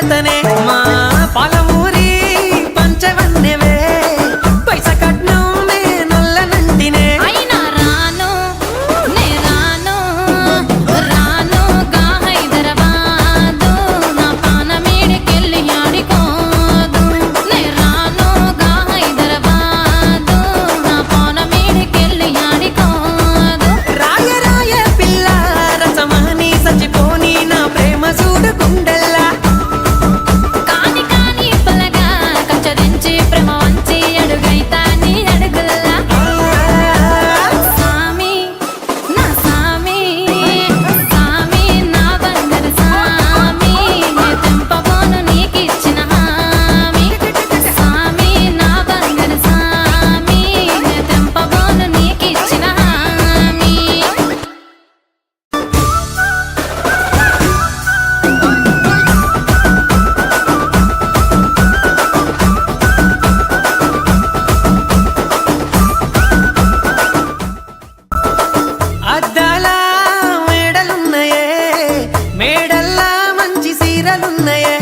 కడతనే మా పాలమూరి పంచవన్నెవే పైస కట్నం నే నొల్లనంటినే అయినా రాను నే రాను రాను గా హైదరాబాదు నా పానమేడికెళ్ళి ఆడికోదు నే రాను గా హైదరాబాదు నా పానమేడికెళ్ళి ఆడికోదు రాయ రాయ పిల్ల రసమాని సచిపోని నా ప్రేమ చూడు గుండెల్లా కాని కాని పలగా కచ్చరించి ప్రేమ వంచి అడుగైతా నీ అడుగుల్లా సామి నా సామి సామి నా బంగారు సామి నే తెంపబోను నీకిచ్చిన హామీ సామి నా బంగారు సామి నే తెంపబోను నీకిచ్చిన హామీ అద్దాల మేడలున్నాయే మేడల్లా మంచి సీరలున్నాయే